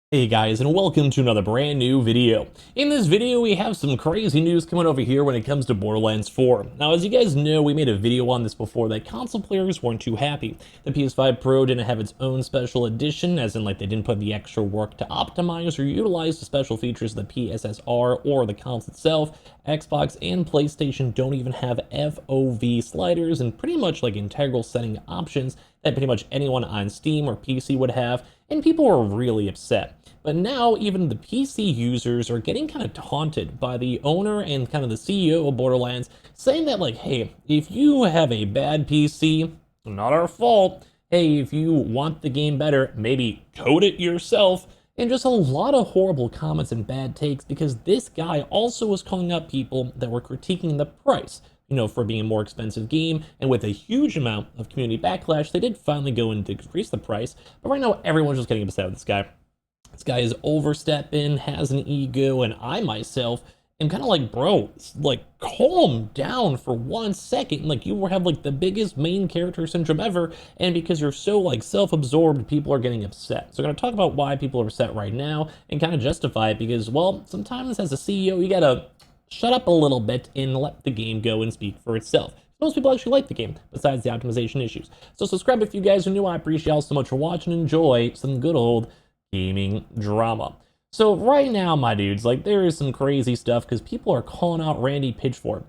Hey guys, and welcome to another brand new video. In this video, we have some crazy news coming over here when it comes to Borderlands 4. Now, as you guys know, we made a video on this before that console players weren't too happy. The PS5 Pro didn't have its own special edition, as in like they didn't put the extra work to optimize or utilize the special features of the PSSR or the console itself. Xbox and PlayStation don't even have FOV sliders and pretty much like integral setting options that pretty much anyone on Steam or PC would have, and people are really upset. But now even the PC users are getting kind of taunted by the owner and kind of the CEO of Borderlands, saying that like, hey, if you have a bad PC, not our fault. Hey, if you want the game better, maybe code it yourself. And just a lot of horrible comments and bad takes, because this guy also was calling out people that were critiquing the price, for being a more expensive game. And with a huge amount of community backlash, they did finally go and decrease the price. But right now, everyone's just getting upset with this guy. This guy is overstepping, has an ego, and I myself am kind of like, bro, like, calm down for 1 second. Like, you have like the biggest main character syndrome ever, and because you're so like self-absorbed, people are getting upset. So we're gonna talk about why people are upset right now and kind of justify it, because, well, sometimes as a CEO, you gotta shut up a little bit and let the game go and speak for itself. Most people actually like the game, besides the optimization issues. So subscribe if you guys are new. I appreciate y'all so much for watching. Enjoy some good old gaming drama. So right now, my dudes, like, there is some crazy stuff because people are calling out Randy Pitchford.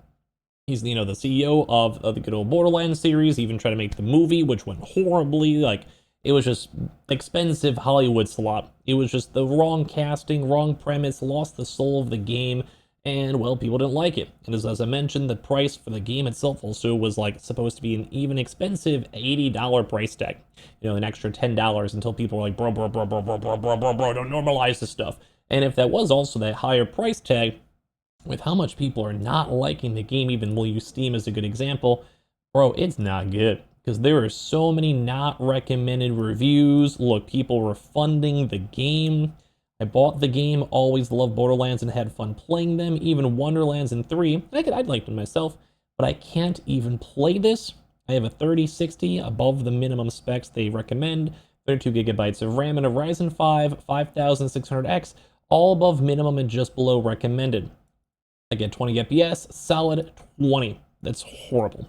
He's, the CEO of the good old Borderlands series. He even tried to make the movie, which went horribly. Like, it was just expensive Hollywood slop. It was just the wrong casting, wrong premise, lost the soul of the game. And, well, people didn't like it. And as I mentioned, the price for the game itself also was, like, supposed to be an even expensive $80 price tag. An extra $10 until people were like, bro, don't normalize this stuff. And if that was also that higher price tag, with how much people are not liking the game, even we'll use Steam as a good example, bro, it's not good. Because there are so many not recommended reviews. Look, people refunding the game. I bought the game, always loved Borderlands and had fun playing them, even Wonderlands and 3. I'd like them myself, but I can't even play this. I have a 3060 above the minimum specs they recommend, 32 gigabytes of RAM and a Ryzen 5 5600X, all above minimum and just below recommended. I get 20 FPS, solid 20. That's horrible.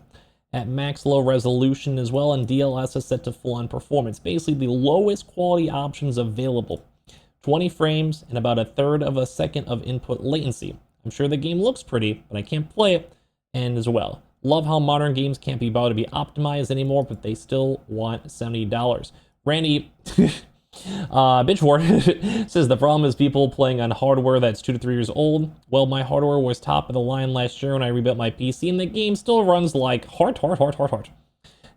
At max low resolution as well, and DLSS is set to full-on performance. Basically the lowest quality options available. 20 frames and about a third of a second of input latency. I'm sure the game looks pretty, but I can't play it. And as well, love how modern games can't be bothered to be optimized anymore, but they still want $70. Randy Pitchford says the problem is people playing on hardware that's 2 to 3 years old. Well, my hardware was top of the line last year when I rebuilt my PC, and the game still runs like heart.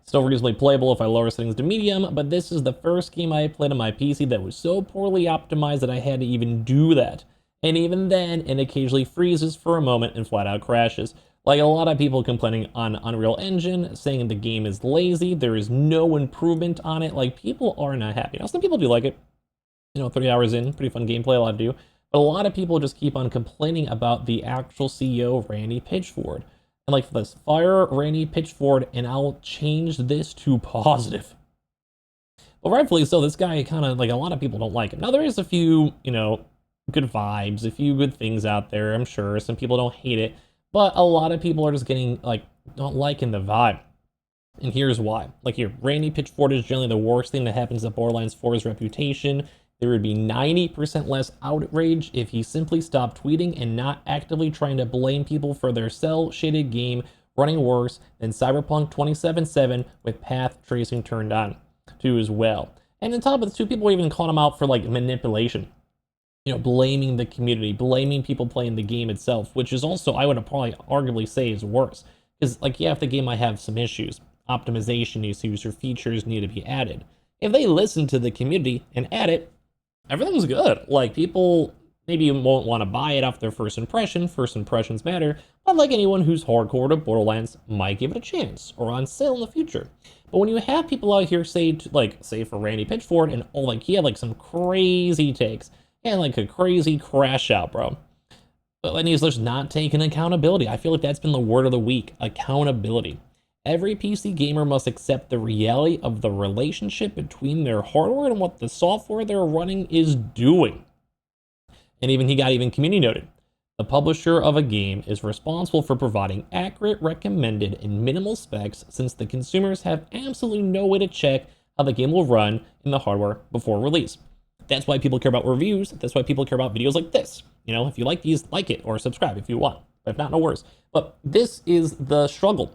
Still reasonably playable if I lower settings to medium, but this is the first game I played on my PC that was so poorly optimized that I had to even do that. And even then, it occasionally freezes for a moment and flat out crashes. Like a lot of people complaining on Unreal Engine, saying the game is lazy, there is no improvement on it. Like, people are not happy. Now, some people do like it. 30 hours in, pretty fun gameplay, a lot to do. But a lot of people just keep on complaining about the actual CEO, Randy Pitchford. And like, for this, fire Randy Pitchford and I'll change this to positive. But rightfully so, this guy kind of, like, a lot of people don't like him. Now, there is a few, good vibes, a few good things out there, I'm sure. Some people don't hate it. But a lot of people are just getting, like, not liking the vibe. And here's why. Like here, Randy Pitchford is generally the worst thing that happens to Borderlands 4's reputation. There would be 90% less outrage if he simply stopped tweeting and not actively trying to blame people for their cel-shaded game running worse than Cyberpunk 2077 with path tracing turned on too as well. And on top of the two, people even calling him out for like manipulation. Blaming the community, blaming people playing the game itself, which is also, I would probably arguably say, is worse. Because, like, yeah, if the game might have some issues, optimization issues or features need to be added. If they listen to the community and add it, everything's good. Like, people maybe won't want to buy it off their first impression. First impressions matter. But like anyone who's hardcore to Borderlands might give it a chance or on sale in the future. But when you have people out here say for Randy Pitchford and he had like some crazy takes and like a crazy crash out, bro. But he's just not taking accountability. I feel like that's been the word of the week, accountability. Every PC gamer must accept the reality of the relationship between their hardware and what the software they're running is doing. And he got community noted. The publisher of a game is responsible for providing accurate, recommended, and minimal specs, since the consumers have absolutely no way to check how the game will run in the hardware before release. That's why people care about reviews. That's why people care about videos like this. You know, if you like these, like it, or subscribe if you want. If not, no worries. But this is the struggle.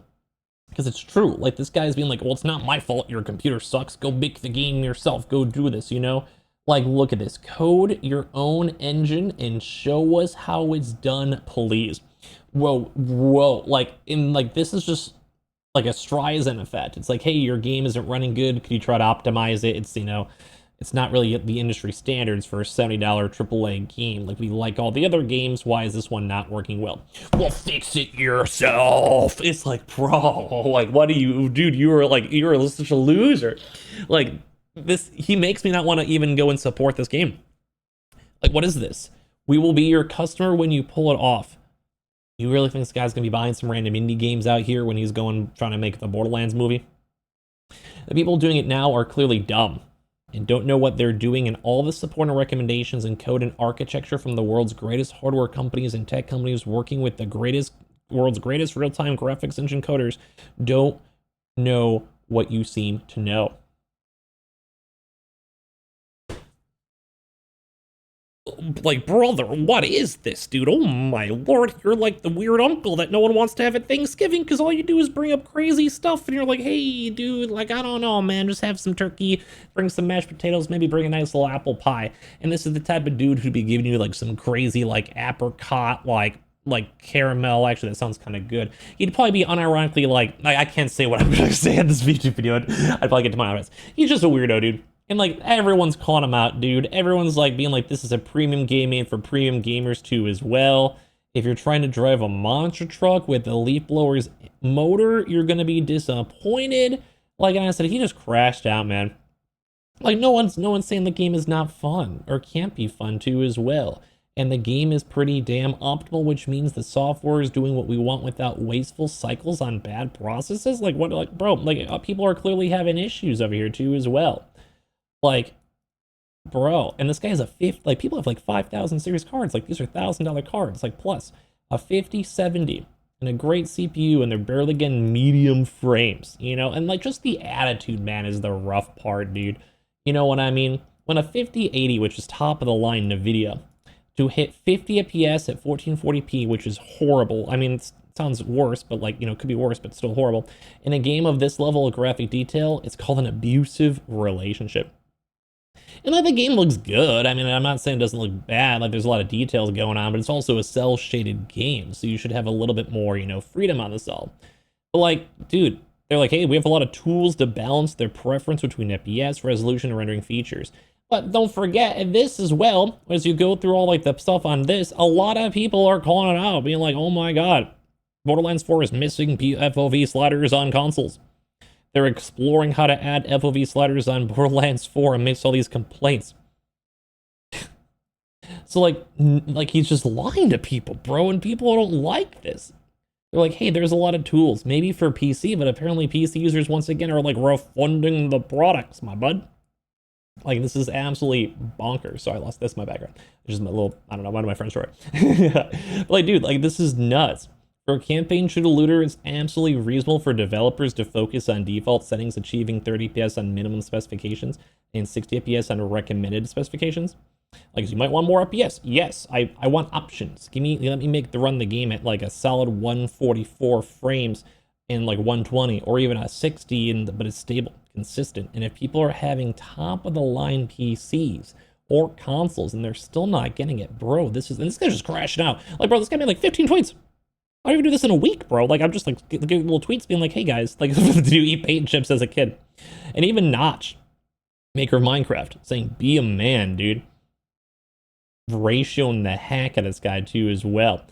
Because it's true. Like, this guy's being like, well, it's not my fault your computer sucks. Go make the game yourself. Go do this, you know? Like, look at this. Code your own engine and show us how it's done, please. Whoa. Like, this is just like a Streisand effect. It's like, hey, your game isn't running good. Could you try to optimize it? It's, you know, it's not really the industry standards for a $70 AAA game. Like, we like all the other games. Why is this one not working well? Well, fix it yourself. It's like, bro, like, what do you, dude, you're such a loser. Like, this, he makes me not want to even go and support this game. Like, what is this? We will be your customer when you pull it off. You really think this guy's gonna be buying some random indie games out here when he's trying to make the Borderlands movie? The people doing it now are clearly dumb and don't know what they're doing, and all the support and recommendations and code and architecture from the world's greatest hardware companies and tech companies working with the world's greatest real-time graphics engine coders don't know what you seem to know. Like, brother, what is this, dude? Oh my lord, you're like the weird uncle that no one wants to have at Thanksgiving because all you do is bring up crazy stuff, and you're like, hey, dude, like, I don't know, man, just have some turkey, bring some mashed potatoes, maybe bring a nice little apple pie. And this is the type of dude who'd be giving you like some crazy like apricot, like caramel. Actually, that sounds kind of good. He'd probably be unironically like I can't say what I'm gonna say in this YouTube video. I'd probably get to my audience. He's just a weirdo, dude. And like, everyone's calling him out, dude. Everyone's like being like, this is a premium game made for premium gamers too as well. If you're trying to drive a monster truck with a leaf blower's motor, you're gonna be disappointed. Like, and I said, he just crashed out, man. Like, no one's saying the game is not fun or can't be fun too as well. And the game is pretty damn optimal, which means the software is doing what we want without wasteful cycles on bad processes. Like, what, like, bro, like, people are clearly having issues over here too as well. Like, bro, and this guy has a like, people have like 5,000 series cards. Like, these are $1,000 cards, like, plus a 5070 and a great CPU, and they're barely getting medium frames, you know? And like, just the attitude, man, is the rough part, dude. You know what I mean? When a 5080, which is top of the line NVIDIA, to hit 50 FPS at 1440p, which is horrible. I mean, it sounds worse, but like, you know, it could be worse, but still horrible. In a game of this level of graphic detail, it's called an abusive relationship. And like, the game looks good. I mean, I'm not saying it doesn't look bad. Like, there's a lot of details going on, but it's also a cell-shaded game, so you should have a little bit more, you know, freedom on the cell. But like, dude, they're like, hey, we have a lot of tools to balance their preference between FPS, resolution, and rendering features. But don't forget this as well, as you go through all like the stuff on this, a lot of people are calling it out, being like, oh my god, Borderlands 4 is missing FOV sliders on consoles. They're exploring how to add FOV sliders on Borderlands 4 amidst all these complaints. So like he's just lying to people, bro, and people don't like this. They're like, hey, there's a lot of tools, maybe for PC, but apparently PC users once again are like refunding the products, my bud. Like, this is absolutely bonkers. So I lost this in my background. It's just my little, I don't know, one of my friends' story. But like, dude, like, this is nuts. For a campaign shooter looter, it's absolutely reasonable for developers to focus on default settings, achieving 30 FPS on minimum specifications and 60 FPS on recommended specifications. Like, you might want more FPS. Yes, I want options. Let me run the game at like a solid 144 frames in like 120 or even a 60, but it's stable, consistent. And if people are having top of the line PCs or consoles and they're still not getting it, bro, this guy's just crashing out. Like, bro, this guy made like 15 tweets. I don't even do this in a week, bro. Like, I'm just like getting little tweets being like, hey guys, like, did you eat paint chips as a kid? And even Notch, maker of Minecraft, saying, be a man, dude. Ratioing the heck out of this guy too as well.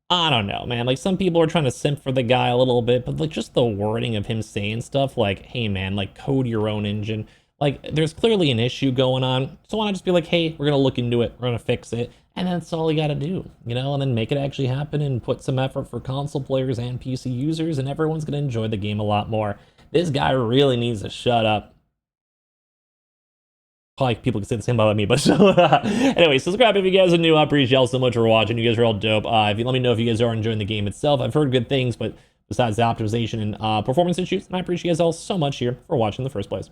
I don't know, man. Like, some people are trying to simp for the guy a little bit, but like, just the wording of him saying stuff like, hey man, like, code your own engine. Like, there's clearly an issue going on. So why not just be like, hey, we're going to look into it. We're going to fix it. And that's all you got to do, you know, and then make it actually happen and put some effort for console players and PC users, and everyone's going to enjoy the game a lot more. This guy really needs to shut up. Probably people can say the same about me, but so, anyway, subscribe if you guys are new. I appreciate y'all so much for watching. You guys are all dope. If you let me know if you guys are enjoying the game itself. I've heard good things, but besides the optimization and performance issues, and I appreciate you guys all so much here for watching in the first place.